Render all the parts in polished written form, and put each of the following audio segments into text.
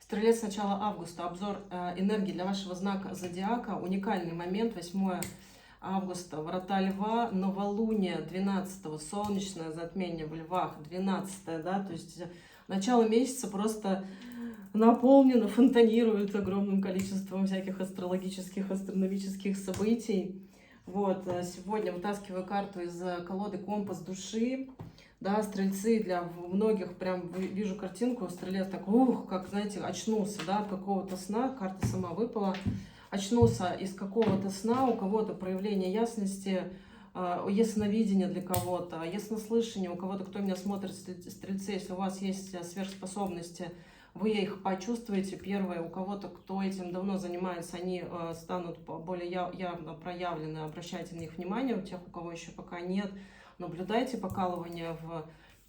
Стрелец, начала августа. Обзор энергии для вашего знака зодиака. Уникальный момент. 8 августа. Врата Льва. Новолуние 12. Солнечное затмение в Львах 12. Да, то есть начало месяца просто наполнено, фонтанирует огромным количеством всяких астрологических, астрономических событий. Вот, сегодня вытаскиваю карту из колоды «Компас души». Да, стрельцы, для многих прям вижу картинку, стрелец так, как, знаете, очнулся, да, от какого-то сна, карта сама выпала, очнулся из какого-то сна, у кого-то проявление ясности, ясновидение для кого-то, яснослышание, у кого-то, кто меня смотрит, стрельцы, если у вас есть сверхспособности, вы их почувствуете. Первое, у кого-то, кто этим давно занимается, они станут более явно проявлены, обращайте на них внимание, у тех, у кого еще пока нет. Наблюдайте покалывание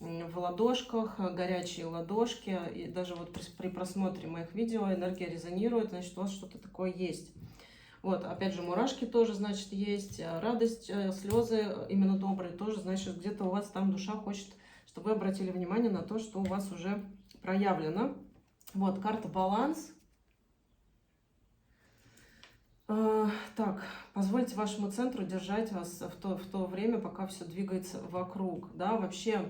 в ладошках, горячие ладошки. И даже вот при просмотре моих видео энергия резонирует, значит, у вас что-то такое есть. Вот, опять же, мурашки тоже, значит, есть. Радость, слезы именно добрые тоже, значит, где-то у вас там душа хочет, чтобы вы обратили внимание на то, что у вас уже проявлено. Вот, карта баланс. Так, позвольте вашему центру держать вас в то время, пока все двигается вокруг. Да, вообще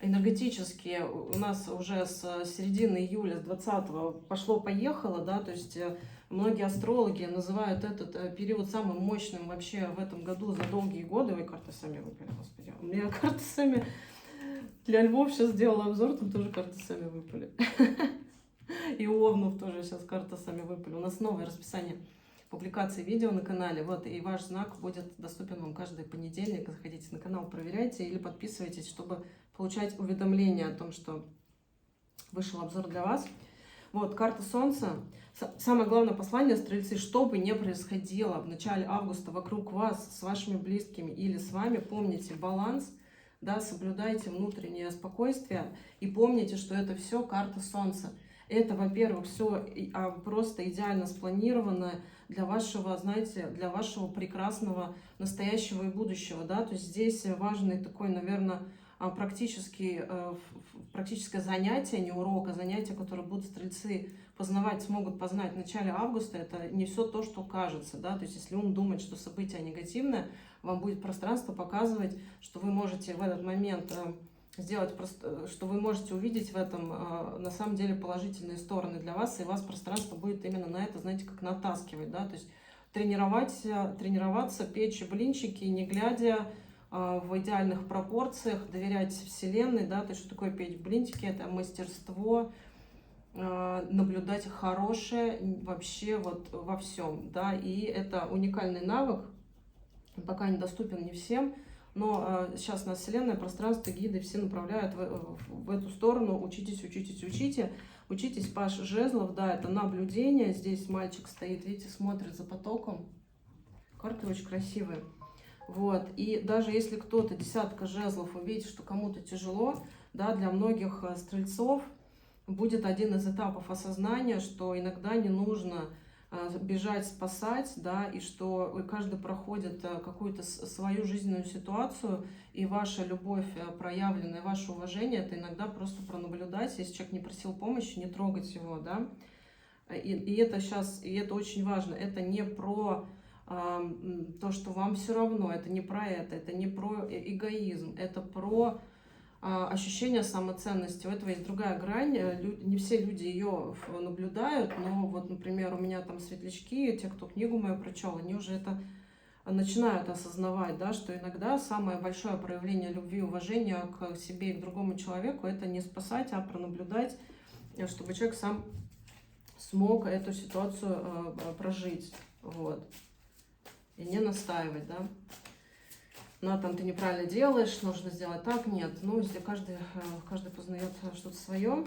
энергетически у нас уже с середины июля, с 20-го пошло-поехало, да, то есть многие астрологи называют этот период самым мощным вообще в этом году за долгие годы. Ой, карты сами выпали, господи. У меня карты сами для львов сейчас сделала обзор, там тоже карты сами выпали. И у овнов тоже сейчас карты сами выпали. У нас новое расписание публикации видео на канале. Вот, и ваш знак будет доступен вам каждый понедельник. Заходите на канал, проверяйте или подписывайтесь, чтобы получать уведомления о том, что вышел обзор для вас. Вот, карта Солнца. Самое главное послание, стрельцы, что бы ни происходило в начале августа вокруг вас, с вашими близкими или с вами, помните баланс, да, соблюдайте внутреннее спокойствие и помните, что это все карта Солнца. Это, во-первых, все просто идеально спланировано для вашего, знаете, для вашего прекрасного настоящего и будущего, да, то есть здесь важный такой, наверное, практическое занятие, не урок, а занятие, которое будут стрельцы познавать, смогут познать в начале августа. Это не все то, что кажется, да, то есть если ум думает, что событие негативное, вам будет пространство показывать, что вы можете в этот момент сделать, что вы можете увидеть в этом на самом деле положительные стороны для вас, и вас пространство будет именно на это, знаете, как натаскивать, да, то есть тренироваться, печь блинчики, не глядя, в идеальных пропорциях, доверять Вселенной, да, то есть что такое петь блинчики, это мастерство, наблюдать хорошее вообще вот во всем, да, и это уникальный навык, пока недоступен не всем, но сейчас нас Вселенная, пространство, гиды все направляют в эту сторону. Учитесь, учитесь, учите. Учитесь, Паш жезлов, да, это наблюдение. Здесь мальчик стоит, видите, смотрит за потоком. Карты очень красивые. Вот, и даже если кто-то десятка жезлов, вы видите, что кому-то тяжело, да, для многих стрельцов будет один из этапов осознания, что иногда не нужно бежать, спасать, да, и что каждый проходит какую-то свою жизненную ситуацию, и ваша любовь проявленная, ваше уважение, это иногда просто пронаблюдать, если человек не просил помощи, не трогать его, да, и это сейчас, и это очень важно, это не про то, что вам все равно, это не про это не про эгоизм, это про ощущение самоценности. У этого есть другая грань. Не все люди ее наблюдают, но вот, например, у меня там светлячки, те, кто книгу мою прочел, они уже это начинают осознавать, да, что иногда самое большое проявление любви и уважения к себе и к другому человеку — это не спасать, а пронаблюдать, чтобы человек сам смог эту ситуацию прожить. Вот. И не настаивать, да. Ну, там ты неправильно делаешь, нужно сделать так, нет. Ну, если каждый познает что-то свое,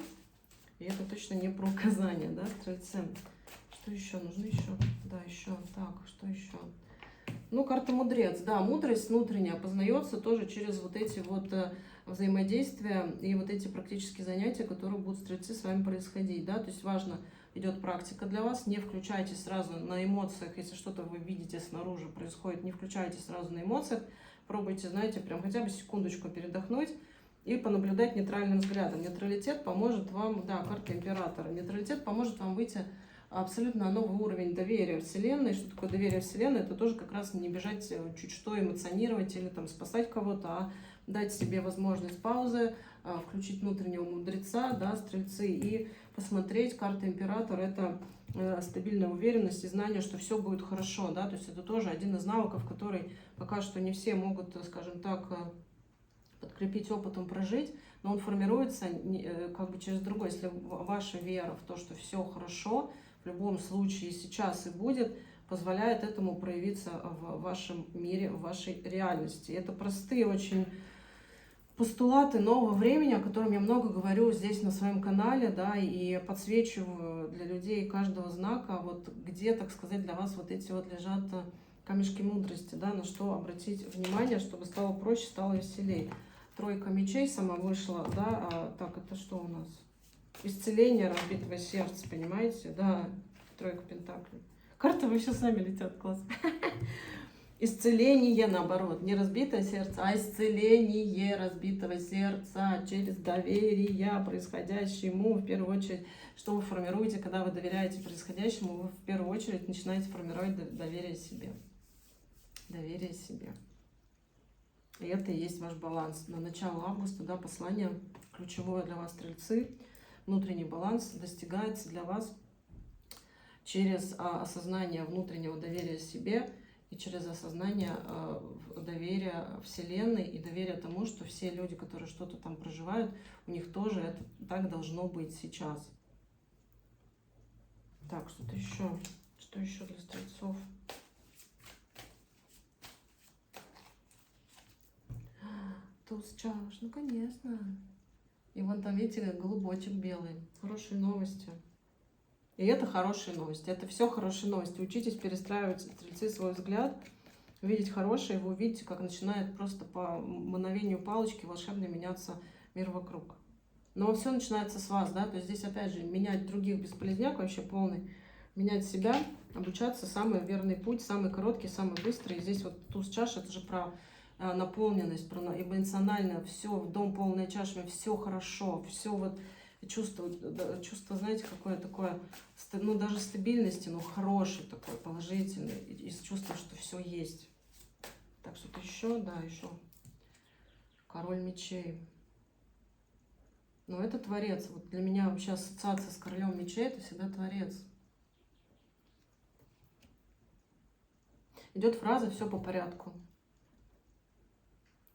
и это точно не про указания, да, стрельцы. Что еще? Нужно еще? Да, еще. Так, что еще? Ну, карта мудрец, да, мудрость внутренняя познается тоже через вот эти вот взаимодействия и вот эти практические занятия, которые будут стрельцы с вами происходить, да, то есть важно, идет практика для вас, не включайтесь сразу на эмоциях, если что-то вы видите снаружи происходит, не включайтесь сразу на эмоциях, пробуйте, знаете, прям хотя бы секундочку передохнуть и понаблюдать нейтральным взглядом. Нейтралитет поможет вам, да, карта императора, нейтралитет поможет вам выйти абсолютно новый уровень доверия Вселенной. Что такое доверие Вселенной? Это тоже как раз не бежать чуть что эмоционировать или там спасать кого-то, а дать себе возможность паузы, включить внутреннего мудреца, да, стрельцы, и посмотреть. Карта императора — это стабильная уверенность и знание, что все будет хорошо, да, то есть это тоже один из навыков, который пока что не все могут, скажем так, подкрепить опытом, прожить, но он формируется как бы через другой. Если ваша вера в то, что все хорошо, в любом случае сейчас и будет, позволяет этому проявиться в вашем мире, в вашей реальности. Это простые очень постулаты нового времени, о котором я много говорю здесь на своем канале, да, и подсвечиваю для людей каждого знака, вот где, так сказать, для вас вот эти вот лежат камешки мудрости, да, на что обратить внимание, чтобы стало проще, стало веселее. Тройка мечей сама вышла, да, так, это что у нас? Исцеление разбитого сердца, понимаете, да, тройка пентаклей. Карты вообще сами летят, класс. Исцеление, наоборот, не разбитое сердце, а исцеление разбитого сердца через доверие происходящему. В первую очередь, что вы формируете, когда вы доверяете происходящему, вы в первую очередь начинаете формировать доверие себе. Доверие себе. И это и есть ваш баланс. На начало августа, да, послание ключевое для вас, стрельцы. Внутренний баланс достигается для вас через осознание внутреннего доверия себе и через осознание доверия Вселенной и доверия тому, что все люди, которые что-то там проживают, у них тоже это так должно быть сейчас. Так, что-то еще. Что еще для стрельцов? Туз чаш, ну конечно. И вон там, видите, голубочек белый. Хорошие новости. И это хорошие новости. Это все хорошие новости. Учитесь перестраивать, стрельцы, свой взгляд, видеть хорошее, вы увидите, как начинает просто по мановению палочки волшебно меняться мир вокруг. Но все начинается с вас, да, то есть здесь опять же менять других бесполезняк вообще полный, менять себя, обучаться — самый верный путь, самый короткий, самый быстрый. И здесь вот туз чаш — это же про наполненность, про эмоционально, все, в дом полная чашами, все хорошо, все вот чувство, знаете, какое такое, ну даже стабильности, но хороший такой, положительный, из чувства, что все есть. Так, что-то еще, да, еще король мечей. Но это творец. Вот для меня вообще ассоциация с королем мечей — это всегда творец. Идет фраза «все по порядку».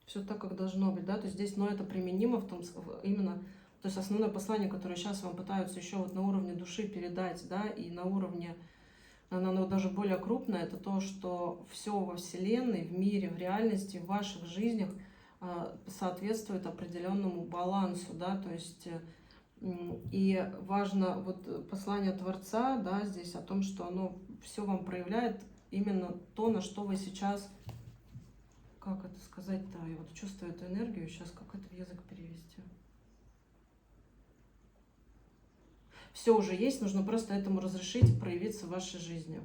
Все так, как должно быть, да, то есть здесь, но это применимо в том, именно, то есть основное послание, которое сейчас вам пытаются еще вот на уровне души передать, да, и на уровне, оно даже более крупное, это то, что все во Вселенной, в мире, в реальности, в ваших жизнях соответствует определенному балансу, да, то есть и важно вот послание Творца, да, здесь о том, что оно все вам проявляет именно то, на что вы сейчас, как это сказать-то, я вот чувствую эту энергию, сейчас как это в язык перевести. Все уже есть, нужно просто этому разрешить проявиться в вашей жизни.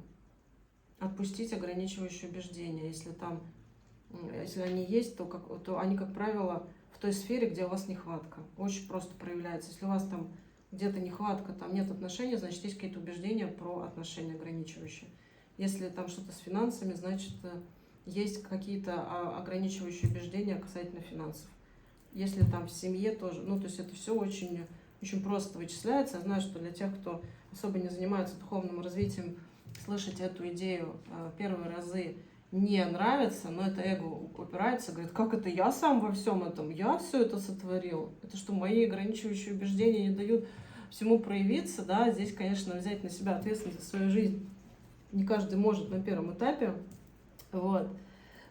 Отпустить ограничивающие убеждения. Если они есть, то они, как правило, в той сфере, где у вас нехватка. Очень просто проявляется. Если у вас там где-то нехватка, там нет отношений, значит, есть какие-то убеждения про отношения ограничивающие. Если там что-то с финансами, значит, есть какие-то ограничивающие убеждения касательно финансов. Если там в семье тоже, ну, то есть это все очень, очень просто вычисляется. Я знаю, что для тех, кто особо не занимается духовным развитием, слышать эту идею первые разы не нравится, но это эго упирается, говорит, как это я сам во всем этом, я все это сотворил. Это что, мои ограничивающие убеждения не дают всему проявиться, да? Здесь, конечно, взять на себя ответственность за свою жизнь не каждый может на первом этапе. Вот.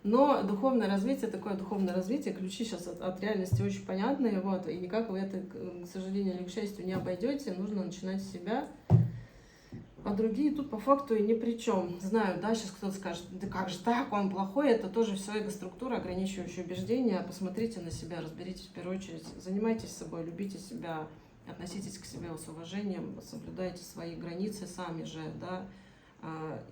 Но духовное развитие, такое духовное развитие, ключи сейчас от реальности очень понятные, вот, и никак вы это, к сожалению или к счастью, не обойдете, нужно начинать с себя, а другие тут по факту и ни при чем. Знаю, да, сейчас кто-то скажет, да как же так, он плохой, это тоже все эго-структура, ограничивающие убеждения, посмотрите на себя, разберитесь в первую очередь, занимайтесь собой, любите себя, относитесь к себе с уважением, соблюдайте свои границы сами же, да,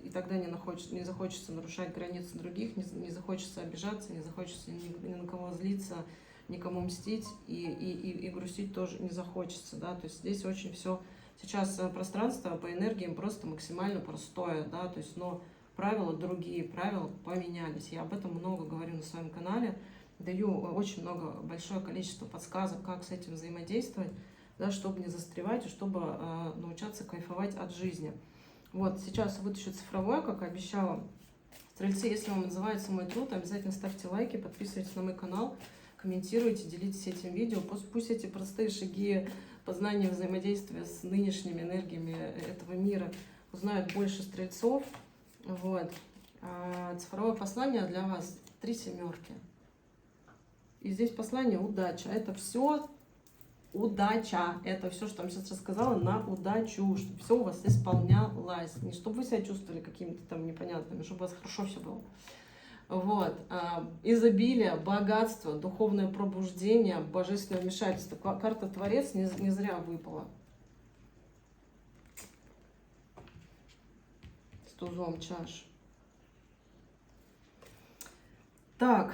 и тогда не захочется нарушать границы других, не захочется обижаться, не захочется ни на кого злиться, никому мстить и грустить тоже не захочется, да, то есть здесь очень все, сейчас пространство по энергиям просто максимально простое, да, то есть, но правила другие, правила поменялись, я об этом много говорю на своем канале, даю очень много, большое количество подсказок, как с этим взаимодействовать, да, чтобы не застревать и чтобы научаться кайфовать от жизни. Вот, сейчас вытащу цифровое, как и обещала. Стрельцы, если вам называется мой труд, обязательно ставьте лайки, подписывайтесь на мой канал, комментируйте, делитесь этим видео. Пусть эти простые шаги познания взаимодействия с нынешними энергиями этого мира узнают больше стрельцов. Вот. Цифровое послание для вас 3 семерки. И здесь послание удача. Это все удача. Это все, что я вам сейчас рассказала, на удачу, чтобы все у вас исполнялось. Не чтобы вы себя чувствовали какими-то там непонятными, чтобы у вас хорошо все было. Вот. Изобилие, богатство, духовное пробуждение, божественное вмешательство. Карта Творец не зря выпала. С тузом чаш. Так,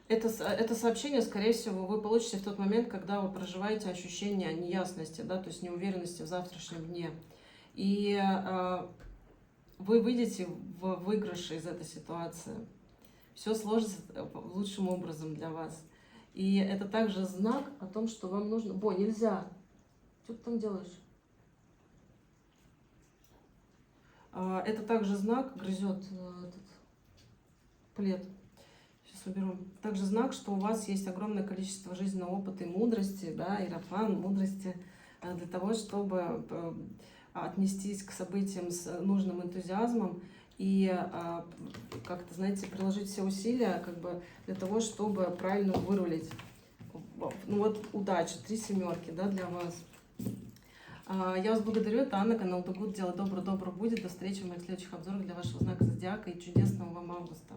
это сообщение, скорее всего, вы получите в тот момент, когда вы проживаете ощущение неясности, да, то есть неуверенности в завтрашнем дне. И вы выйдете в выигрыше из этой ситуации. Все сложится лучшим образом для вас. И это также знак о том, что вам нужно... нельзя. Что ты там делаешь? Это также знак, грызет этот плед. Сейчас уберу. Также знак, что у вас есть огромное количество жизненного опыта и мудрости, да, иерофан, мудрости для того, чтобы отнестись к событиям с нужным энтузиазмом и как-то, знаете, приложить все усилия как бы для того, чтобы правильно вырулить. Ну вот удача, 3 семерки, да, для вас. Я вас благодарю, это Анна, канал Дугуд, дело добро будет. До встречи в моих следующих обзорах для вашего знака зодиака и чудесного вам августа.